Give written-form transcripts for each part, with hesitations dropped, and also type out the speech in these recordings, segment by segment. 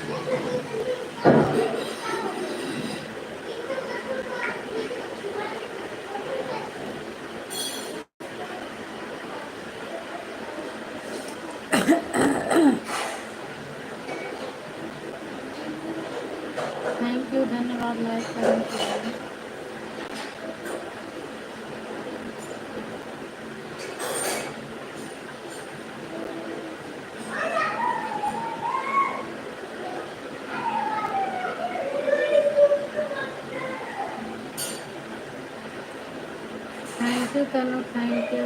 Thank you, धन्यवाद like करने के लिए। Thank you Tanu, thank you.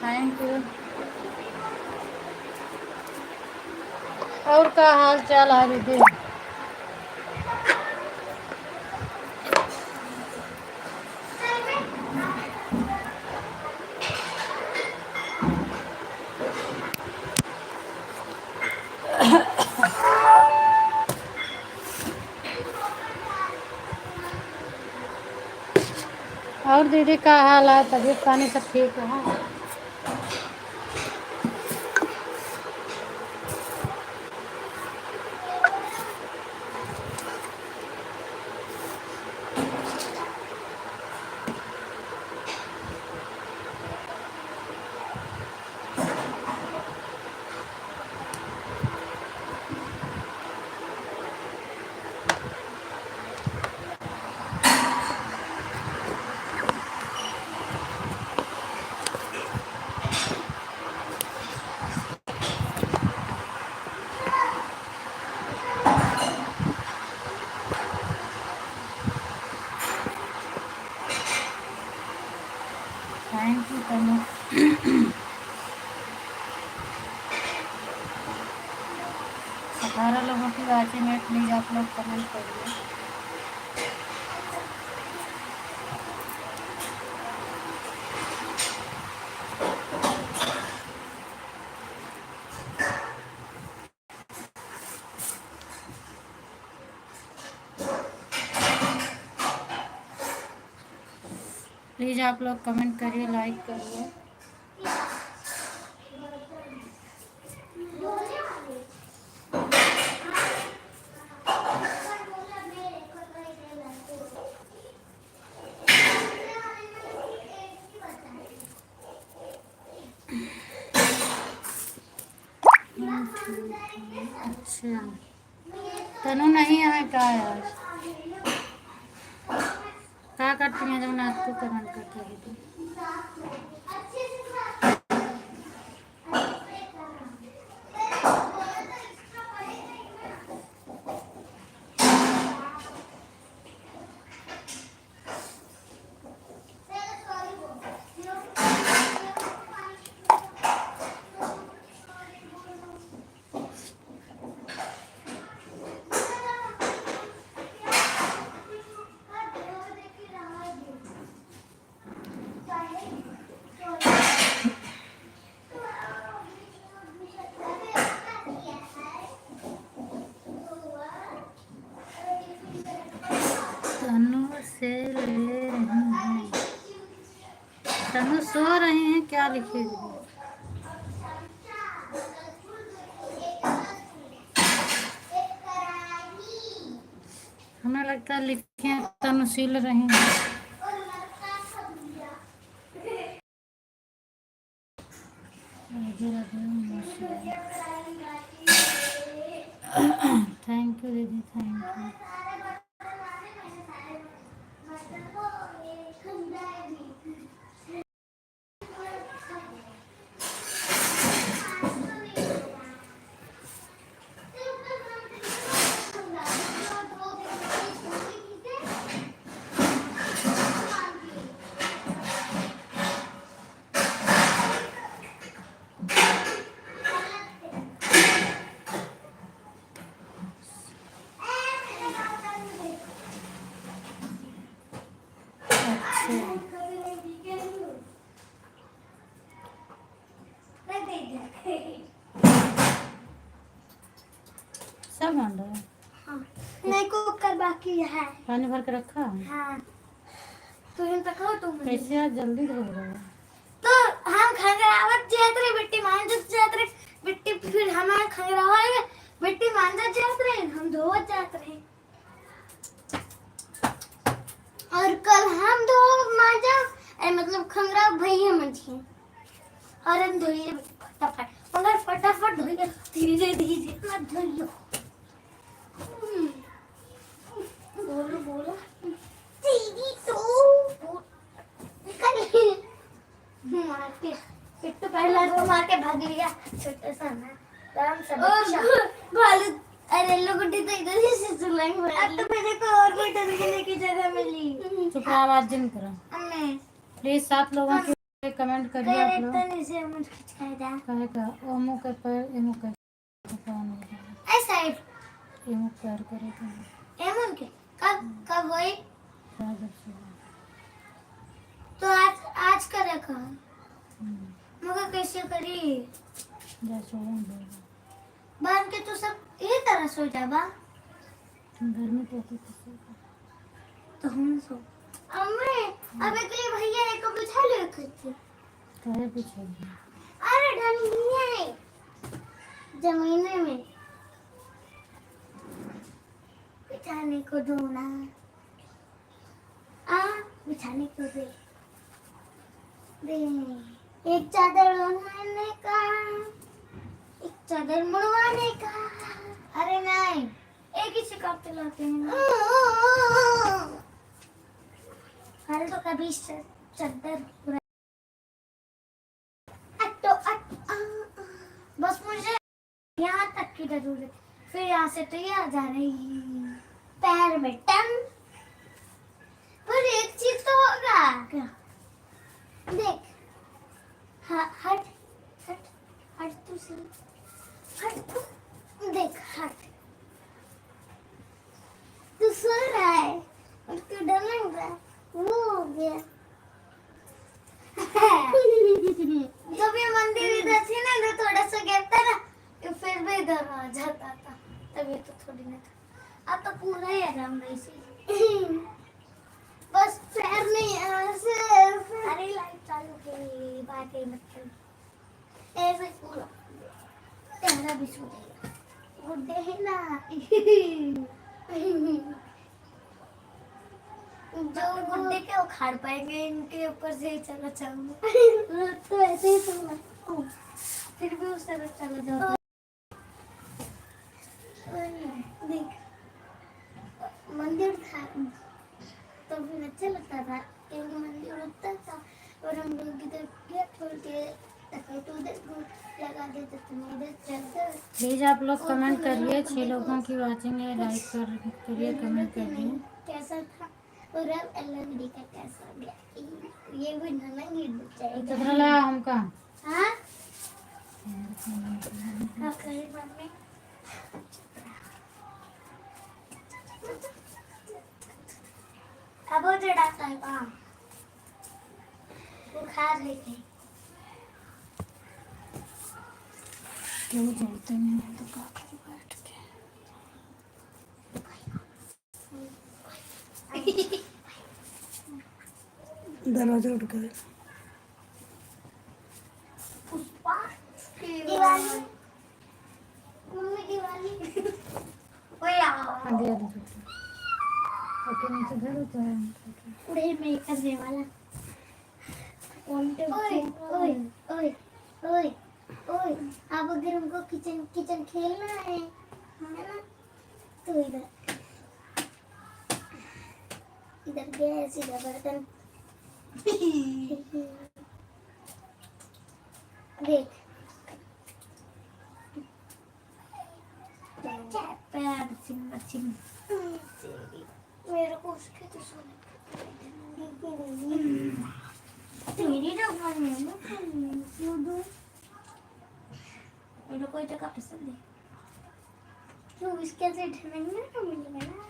Thank you. और क्या हाल चाल है दीदी? और दीदी का हाल है? तबीयत पानी सब ठीक है? थैंक यू तनु। 18 लोगों की बातें में प्लीज आप लोग कमेंट करिए। प्लीज आप लोग कमेंट करिए, लाइक करिए। अच्छा, तनु नहीं आए क्या आज? क्या करती हैं जब आपको कमेंट करते हैं तो? तनु से ले रही हैं, तनु सो रही हैं क्या लिखे दीदी? हमें लगता है लिखे हैं तनु सिल रही हैं। थैंक यू दीदी, थैंक यू। कुकर बन रहा है? हाँ नहीं कुकर बाकी है। पानी भर के रखा है? हाँ तो इन तक हो तुम कैसे आज जल्दी धो रहा है? तो हम खंगरावत जात रहे बिट्टी मांजत जात रहे बिट्टी फिर हमारे खंगरावा है बिट्टी मांजत जात रहे हम धोवत जात रहे और कल हम दो मांजा मतलब खंगराव भैया मंझी और हम धोइए फटाफट मगर फटाफट धोइए धीरे धीरे मत धोइयो बोलो बोलो दीदी तो निकल मार के पिट्टू पहला तो मार के भाग लिया छोटा सा ना आराम से बच्चा भालू अरे लोगोटी तो इधर ही से चलाएंगे अब तो मेरे को और कोई डरने की जगह मिली चुप रहा, आवाज नहीं करो अम्मे प्लीज। 7 लोगों के कमेंट करिए आप लोग। कैरेक्टर से मुझ खिंचाएगा कहेगा ओमो के पर एमो के ऐसा है एमो प्यार करेगा एमन के कब कब होई जब से तो आज करेगा मगर कैसे करी जैसे होंगे बांध के तो सब ये तरह सो जाबा घर में कहते थे तो हम सो अम्मे अब एक लिए भैया ने को बुझा ले करते कहे पीछे अरे डंडिया है जमीने में बिछाने को ढूंढा बिछाने को दे एक चादर ओढ़ाने का एक चादर मुड़वाने का अरे नहीं एक ही सिकाते लाते हैं अरे तो कभी चादर बस मुझे यहाँ तक की जरूरत फिर यहाँ से तो ये आ जा रही पैर में टन पर एक चीज तो होगा क्या देख हट हट हट तू से हट देख हट तू सो रहा है और तू डर लग रहा है वो हो गया जब ये मंदिर इधर थी ना तो थोड़ा सा गिरता ना तो फिर भी इधर आ जाता था तभी तो थोड़ी ना था अब तो पूरा ही आराम से बस पैर नहीं अरे लाइट चालू की बात है मतलब ऐसे पूरा तेरा भी सो जाएगा गुड्डे है ना जो गुड्डे के उखाड़ पाएंगे इनके ऊपर से चला जाऊंगा तो ऐसे ही सोना फिर भी उस तरफ चला जाओ देख मंदिर था तो फिर अच्छा लगता था एक मंदिर होता था और हम लोग इधर गेट खोल के तो उधर लगा देते थे इधर चलते प्लीज आप लोग कमेंट करिए। 6 लोगों की वाचिंग है, लाइक करिए, कमेंट करिए कैसा था और अब एलएमडी का कैसा गया ये भी नमन ही चाहिए कितना लगा हमका हां हां कहीं मम्मी अब वो चढ़ाता है वहाँ बुखार लेके क्यों चलते हैं तो क्या करें बैठ के दरवाजा उठ गए पुष्पा दिवाली मम्मी दिवाली ओ यार आगे आगे ओके नीचे घर होता है उड़े में करने वाला ओए ओए ओए ओए ओए अब अगर हमको किचन किचन खेलना है ना तो इधर इधर गैस इधर बर्तन देख मेरे को उसके तो सोने तेरी जगह में ना क्यों दूं मेरे को जगह पसंद है क्यों इसके से ढलेंगे ना मिलेगा ना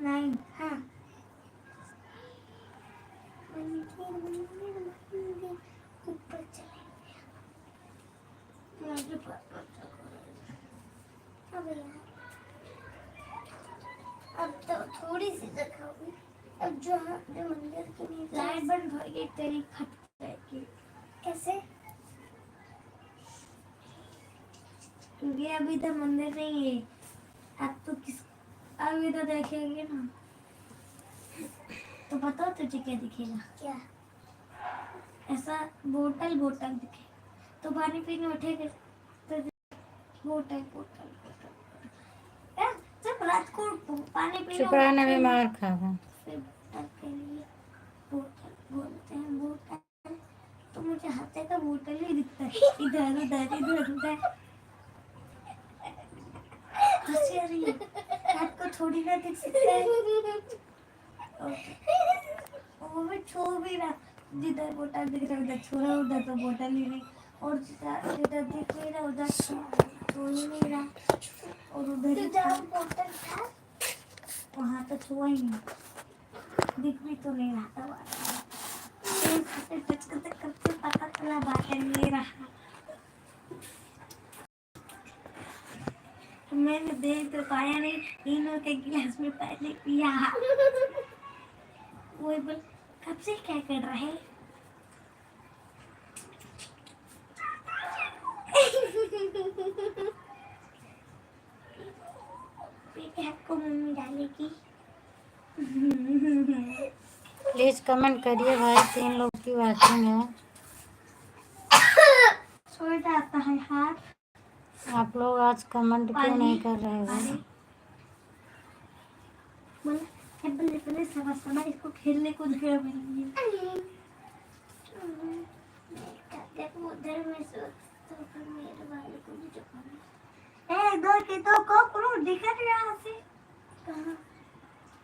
नहीं हाँ ऊपर चलेंगे अब यार से दिखाऊंगी। अब जो मंदिर की नीचे लाइट बंद हो गई तेरी खटकी। कैसे? क्योंकि अभी तो मंदिर नहीं है। अब तो अभी तो देखेंगे ना, तो बताओ तुझे क्या दिखेगा? क्या? ऐसा बोतल दिखे तो पानी पीने उठेगा तो बोतल जब रात को पानी पीने चुप रहना भी मार खागा। फिर बोतल के लिए बोतल बोलते हैं। बोतल तो मुझे हाथे का बोतल ही दिखता है, इधर उधर हंसी आ रही है। रात को थोड़ी ना दिख सकता है। वो भी छू भी रहा, जिधर बोतल दिख रहा उधर छू रहा, उधर तो बोतल ही नहीं, और जिधर दिख नहीं रहा उधर छू ही नहीं रहा, और उधर जहाँ बोतल था वहाँ तो छुआ ही नहीं, दिख भी तो नहीं रहा था। टच करते पता चला बोतल नहीं रहा। मैंने देख तो पाया नहीं, तीनों के गिलास में पहले पिया। वो बोल कब से क्या कर रहा है? आपको मम्मी डालेगी। प्लीज कमेंट करिए भाई, 3 लोग की वाचिंग है। छोड़ आता है हाथ। आप लोग आज कमेंट क्यों नहीं कर रहे हो? बल्ले समझ इसको खेलने को जगह मिलेगी। देखो उधर में तो फिर मेरे वाले को भी चुकाना। इधर के तो कॉकरोच दिख रहा है यहाँ से। कहाँ?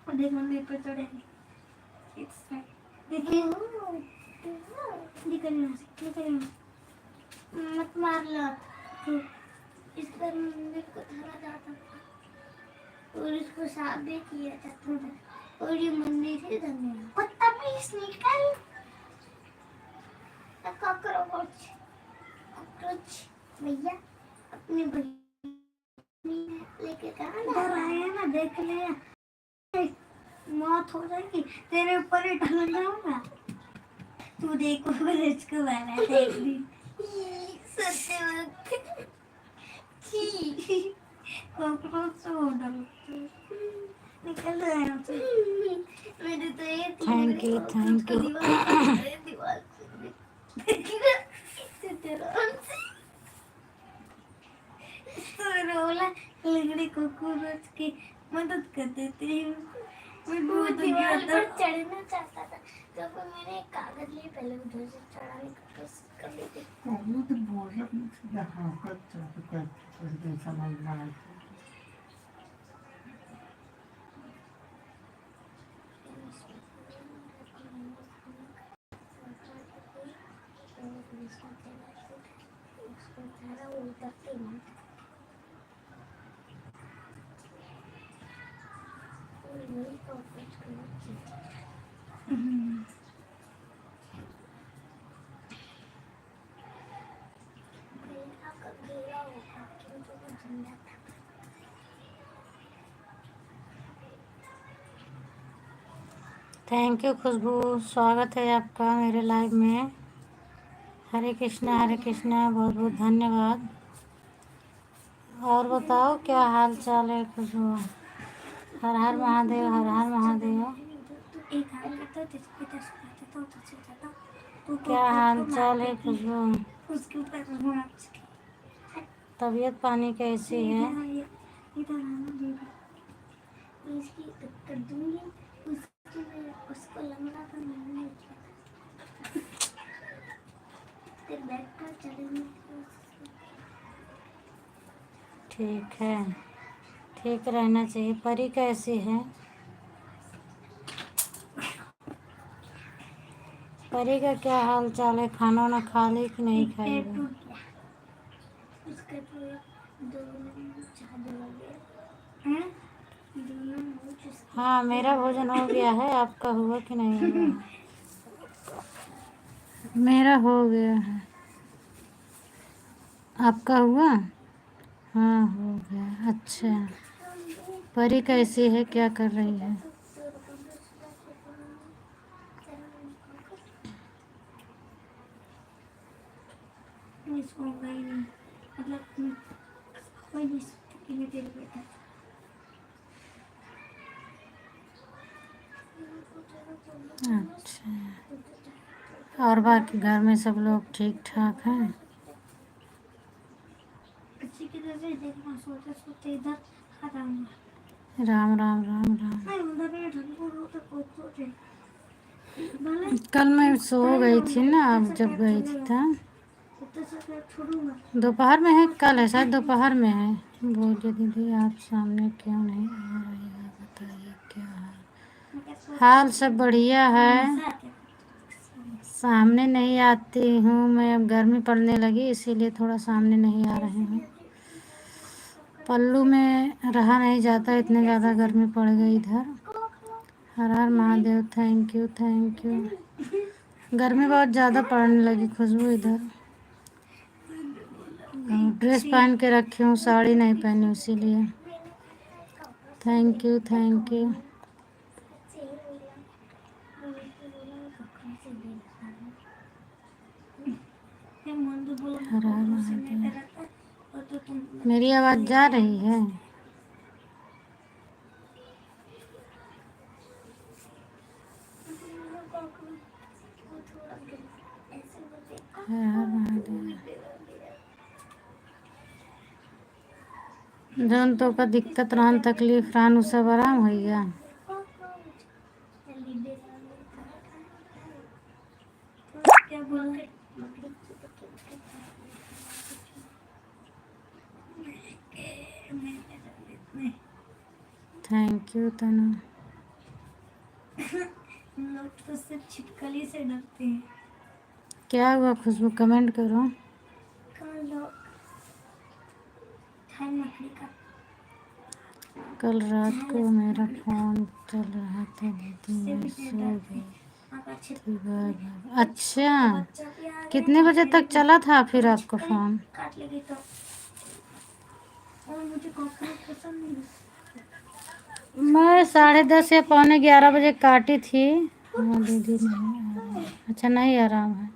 और देख मंदिर पर चढ़ेंगे। देखिए निकल यहाँ से, निकल यहाँ। मत मार लो। इस पर मंदिर को धरा जाता था और इसको साफ भी किया जाता था, और ये मंदिर ही धन्य कुत्ता प्लीज निकल। कॉकरोच भैया अपनी लेके कहाँ इधर आया ना, देख ले मौत हो जाएगी तेरे ऊपर ही ढल जाऊंगा। तू देखो इसको बना देगी सत्य कॉकरोच हो डलते निकल रहे हैं। मेरे तो ये थैंक यू दीवार रोला लंगड़े कॉकरोच की मदद कर देती हूँ। मैं दीवार पर चढ़ना चाहता था तो फिर मैंने एक कागज लिए, पहले उधर से चढ़ाने का कोशिश कर रही थी। वो तो बोला यहाँ पर तो समझना है। थैंक यू खुशबू, स्वागत है आपका मेरे लाइव में। हरे कृष्णा बहुत बहुत धन्यवाद। और बताओ क्या हाल चाल है खुशबू? हर हर महादेव, हर हर महादेव। क्या हाल चाल है खुशबू? तबीयत पानी कैसी है? उसको लंबा तो नहीं बैठकर चढ़ने। ठीक है, ठीक रहना चाहिए। परी कैसी है? परी का क्या हाल चाल है? खाना वाना खा ली कि नहीं खाई? हाँ, मेरा भोजन हो गया है, आपका हुआ कि नहीं हुआ? मेरा हो गया है, आपका हुआ? हाँ हो गया। अच्छा, परी कैसी है, क्या कर रही है? सोऊंगा ही नहीं, मतलब मैं कोई नहीं सकती कि मैं तेरे बेटा। अच्छा, और बाकी घर में सब लोग ठीक ठाक हैं? अच्छी की तरह से देखना, सोते सोते इधर आराम। राम राम राम राम। नहीं उधर बैठ बोलो तो कोई सोचे भले कल मैं सो गई थी ना, अब जब गई थी तब तो से छोड़ूंगा। दोपहर में है, कल है शायद दोपहर में है। बोलिए दीदी आप सामने क्यों नहीं आ रही है, बताइए क्या है? हाल सब बढ़िया है, सामने नहीं आती हूँ मैं, अब गर्मी पड़ने लगी इसीलिए थोड़ा सामने नहीं आ रही हूँ। पल्लू में रहा नहीं जाता, इतने ज़्यादा गर्मी पड़ गई इधर। हर हर Mahadev, thank you thank you. गर्मी बहुत ज़्यादा पड़ने लगी खुशबू इधर। ड्रेस पहन के रखी हूँ, साड़ी नहीं पहनी इसीलिए। Thank you thank you. हर हर महादेव। मेरी आवाज़ जा रही है? हर हर महादेव। जौन तो का दिक्कत रहन तकलीफ रहन उ सब आराम हो गया। क्या बोला? थैंक यू तनु। लोग तो सिर्फ छिपकली से डरते हैं। क्या हुआ खुशबू, कमेंट करो। कल रात को मेरा फ़ोन चल रहा था दीदी, मैं सो गई थी बार। अच्छा, कितने बजे तक चला था फिर आपका फ़ोन? काट लेगी तो। और मुझे कॉकरोच पसंद नहीं। मैं 10:30 या 11:45 काटी थी। हाँ दीदी नहीं आ रहा है। अच्छा नहीं आराम है।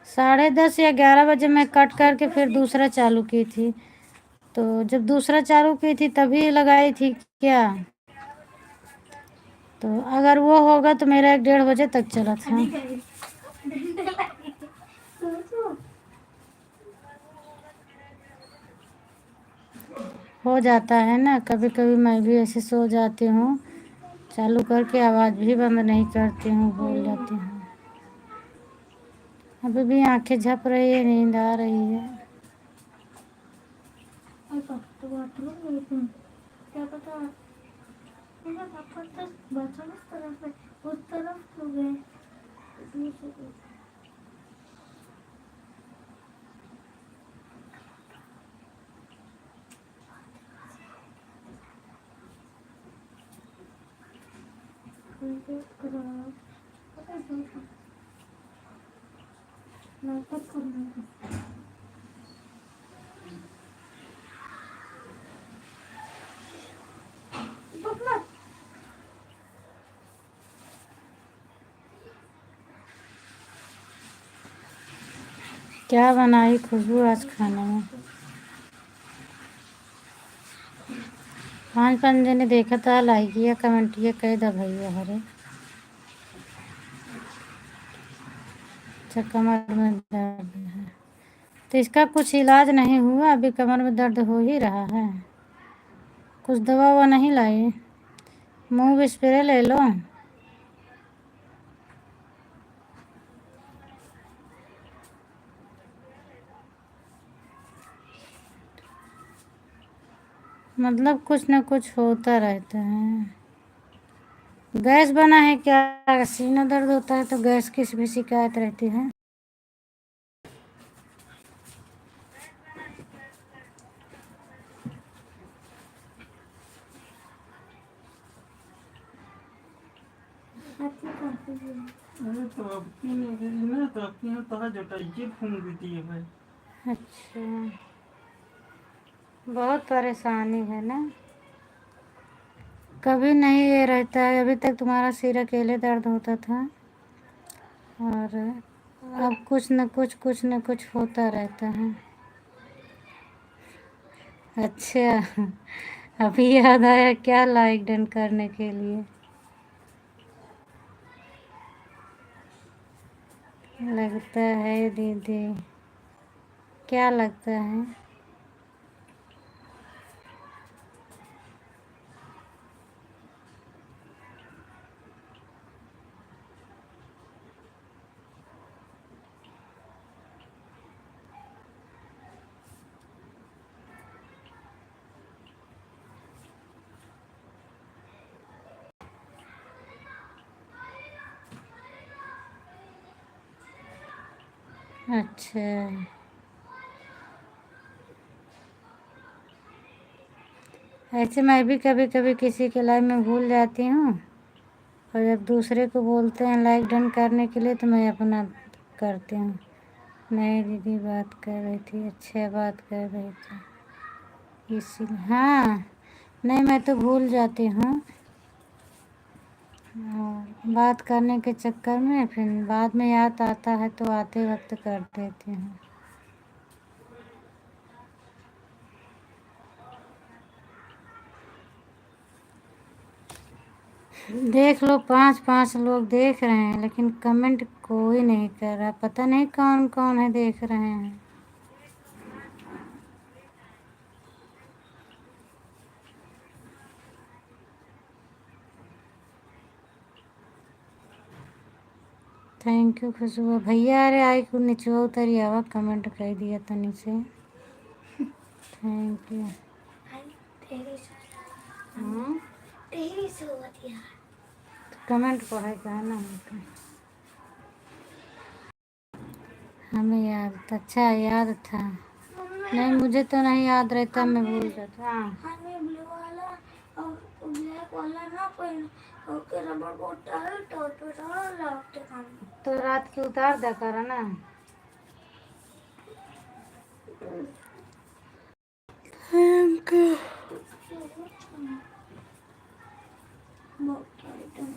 10:30 या 11 बजे मैं कट करके फिर दूसरा चालू की थी, तो जब दूसरा चालू की थी तभी लगाई थी क्या? तो अगर वो होगा तो मेरा 1-1:30 बजे तक चला था। हो जाता है ना, कभी कभी मैं भी ऐसे सो जाती हूँ, चालू करके आवाज़ भी बंद नहीं करती हूँ, भूल जाती हूँ। अभी भी आंखें झप रही है, नींद आ रही है। क्या पता मेरा पापा तो बाथरूम उस तरफ है, उस तरफ हो गए। क्या बनाई खुशबू आज खाने में? 5 जने देखा था, लाइक किया कमेंट किया, कह दा भैया हरे। अच्छा कमर में दर्द है तो इसका कुछ इलाज नहीं हुआ? अभी कमर में दर्द हो ही रहा है, कुछ दवा ववा नहीं लाई? मूव स्प्रे ले लो। मतलब कुछ ना कुछ होता रहता है। गैस बना है क्या? सीना दर्द होता है तो गैस की भी शिकायत रहती है? अरे तो अब क्यों नहीं गई ना, तो अब क्यों तो जटाइए फूंक देती है भाई। अच्छा, बहुत परेशानी है ना, कभी नहीं ये रहता है। अभी तक तुम्हारा सिर अकेले दर्द होता था और अब कुछ न कुछ होता रहता है। अच्छा, अभी याद आया क्या लाइक डन करने के लिए? लगता है दीदी, क्या लगता है? अच्छा, ऐसे मैं भी कभी कभी किसी के लाइव में भूल जाती हूँ, और जब दूसरे को बोलते हैं लाइक डन करने के लिए तो मैं अपना करती हूँ। नहीं दीदी बात कर रही थी, अच्छा बात कर रही थी इसीलिए। हाँ, नहीं मैं तो भूल जाती हूँ, और बात करने के चक्कर में फिर बाद में याद आता है तो आते वक्त कर देती हूँ। देख लो, 5 लोग देख रहे हैं लेकिन कमेंट कोई नहीं कर रहा, पता नहीं कौन कौन है देख रहे हैं। थैंक यू खुशबू भैया, अरे आई को निचवा उतरी आवा कमेंट कर दिया तनी से, थैंक यू। तेरी सोच यार। कमेंट पढ़े का है ना हमको, हमें याद था। अच्छा याद था, नहीं मुझे तो नहीं याद रहता, मैं भूल जाता। हाँ हमें ब्लू वाला और ब्लैक वाला ना पहन और के रबड़ बहुत टाइट और तो सारा लगते काम। तो रात की उतार दा करा ना। Thank you. बहुत टाइट है।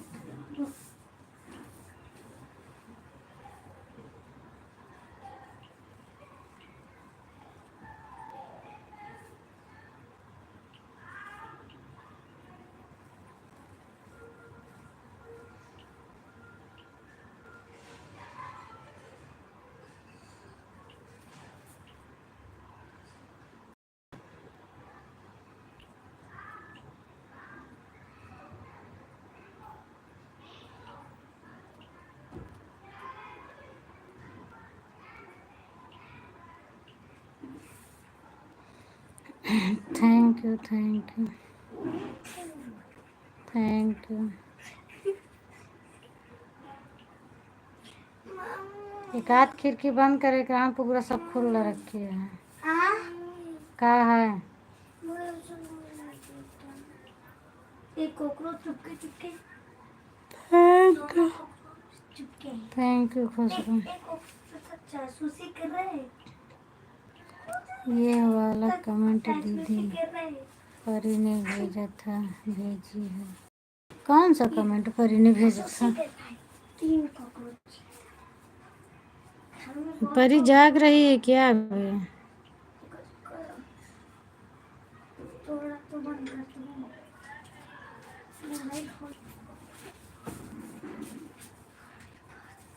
Thank you thank you thank you. एक आध खिड़की बंद करे, काम पूरा सब खुला रखी है। हाँ का है? एक cockroach Chupke Chupke thank you चुपके थैंक यू खुशबू। जासूसी कर रहे ये वाला कमेंट जासूसी दीदी कर रहे। परी ने भेजा था, भेजी है। कौन सा कमेंट परी ने भेजा था? 3 कॉकरोच। परी जाग रही है क्या अभी? थोड़ा तो बंद कर दो।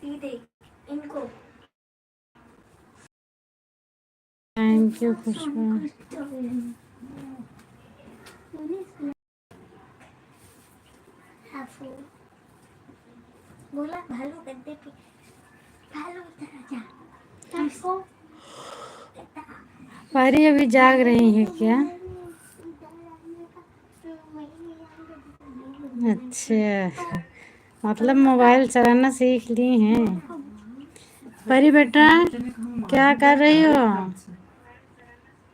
ये देख इनको। थैंक यू खुशबू। बोला भालू गद्दे पे, भालू इधर आजा। इसको परी अभी जाग रही है क्या? अच्छा, मतलब मोबाइल चलाना सीख ली हैं। परी बेटा क्या कर रही हो?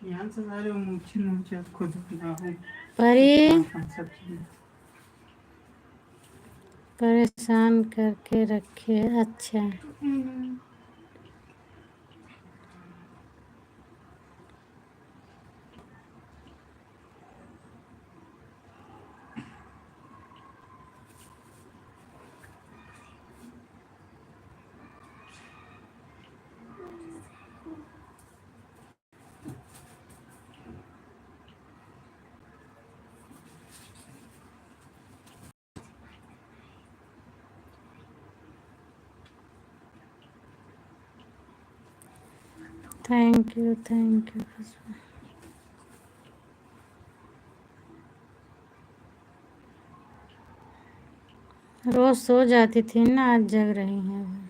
यहाँ से सारे मुझे मुझे खुद ना हो परी सब चीजें। परेशान करके रखे। अच्छा थैंक यू खुशबू। रोज सो जाती थी ना, आज जग रही हैं।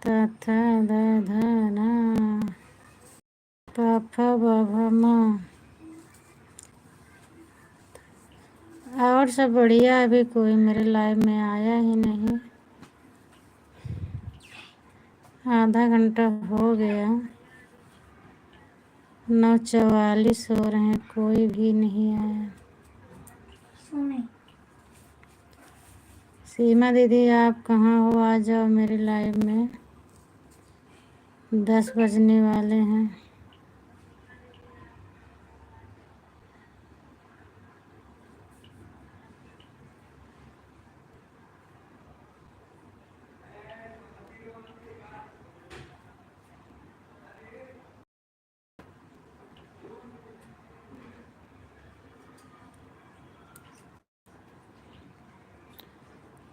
ता था दा धा ना पा फा बा भा मा। और सब बढ़िया। अभी कोई मेरे लाइव में आया ही नहीं, आधा घंटा हो गया। 9:44 हो रहे हैं, कोई भी नहीं आया। सुने सीमा दीदी आप कहाँ हो, आ जाओ मेरे लाइव में, 10 बजने वाले हैं।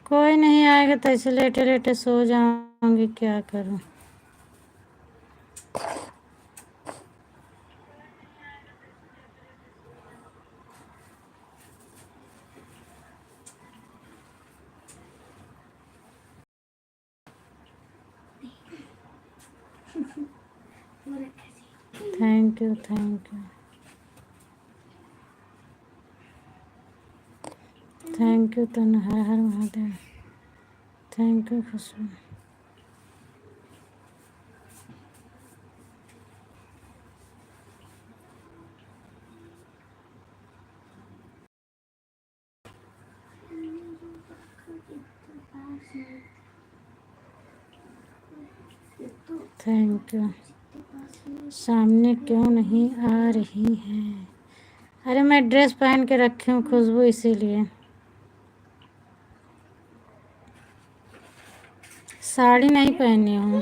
कोई नहीं आएगा तो ऐसे लेटे लेटे सो जाऊंगी, क्या करूं। थैंक यू तन, हर हर Mahadev. Thank you Khushboo. Thank you. सामने क्यों नहीं आ रही हैं? अरे मैं ड्रेस पहन के रखी हूँ खुशबू, इसीलिए। साड़ी नहीं पहनी हूँ।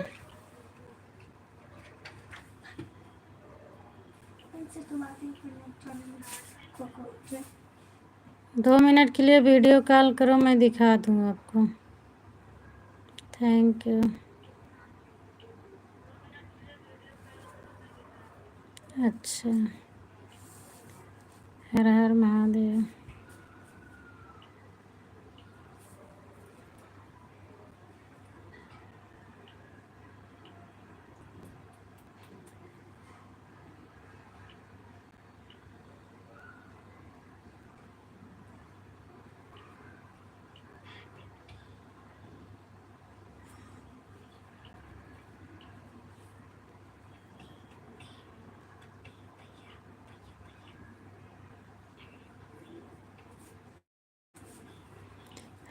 इनसे तो बात नहीं करनी चाहिए। 2 मिनट के लिए वीडियो कॉल करो, मैं दिखा दूँ आपको। Thank you. अच्छा, हर हर महादेव।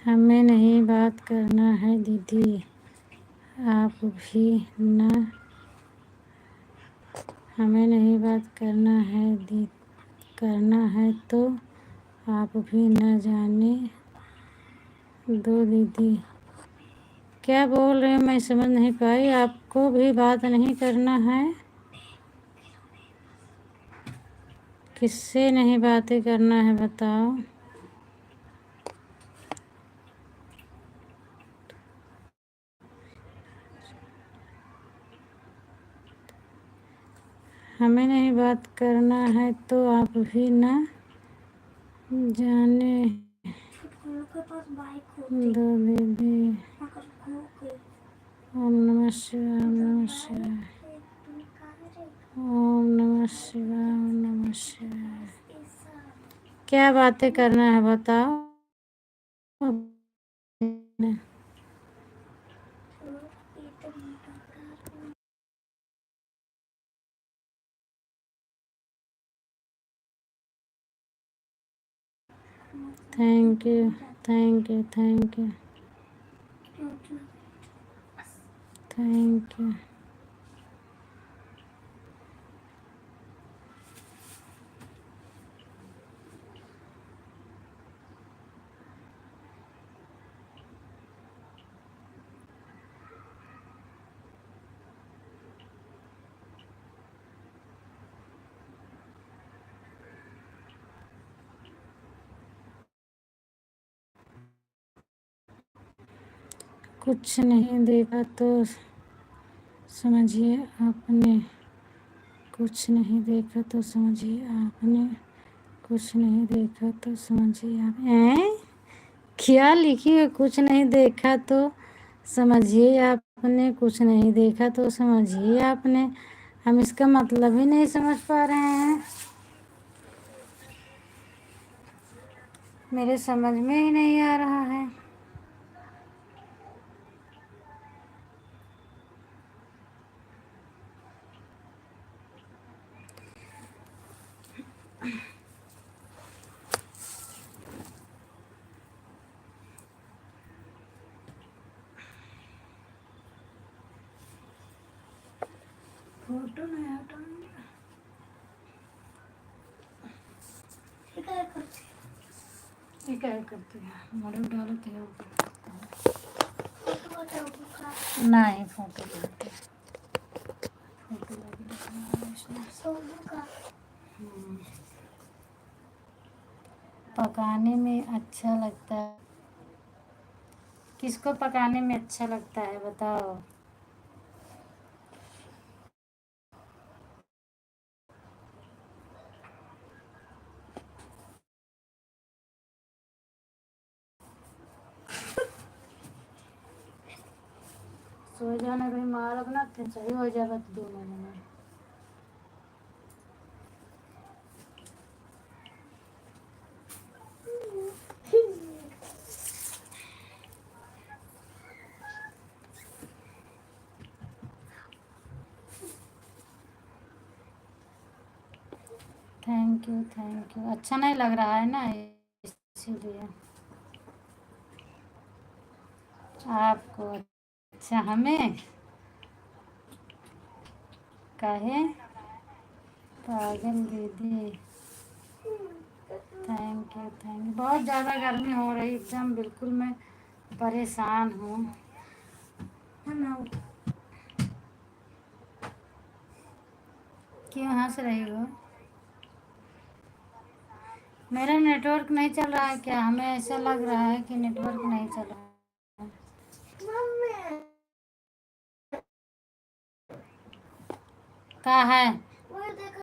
हमें नहीं बात करना है दीदी, आप भी ना। हमें नहीं बात करना है करना है तो आप भी न जाने दो दीदी। क्या बोल रहे हो, मैं समझ नहीं पाई। आपको भी बात नहीं करना है? किससे नहीं बातें करना है बताओ। हमें नहीं बात करना है तो आप भी ना जाने के पास बाइक दो दीदी। मगर खो गई। ओम नमः शिवाय, ओम नमः शिवाय, ओम नमः शिवाय, ओम नमः शिवाय। क्या बातें करना है बताओ। Thank you thank you thank you. कुछ नहीं देखा तो समझिए आपने कुछ नहीं देखा तो समझिए आपने कुछ नहीं देखा तो समझिए आप क्या लिखी है? कुछ नहीं देखा तो समझिए आपने कुछ नहीं देखा तो समझिए आपने। हम इसका मतलब ही नहीं समझ पा रहे हैं। मेरे समझ में ही नहीं आ रहा है। फोटो नहीं हटाऊंगी। ये क्या करते ये क्या करते हैं? मॉडल डालते हैं ऊपर। फोटो बताओ का नहीं फोटो डालते हैं। फोटो लगी दिखाना है इसमें। सोनू का पकाने में अच्छा लगता है। किसको पकाने में अच्छा लगता है बताओ? सो जाना कहीं मार अपना सही हो जाएगा तो 2 महीने में। Thank you thank you. अच्छा नहीं लग रहा है ना इसीलिए आपको। अच्छा हमें काहे पागल दीदी। Thank you. बहुत ज़्यादा गर्मी हो रही एकदम बिल्कुल मैं परेशान हूँ। है ना? क्यों हंस रही हो? मेरा नेटवर्क नहीं चल रहा है क्या? हमें ऐसा लग रहा है कि नेटवर्क नहीं चल रहा है। मम्मी कहाँ है?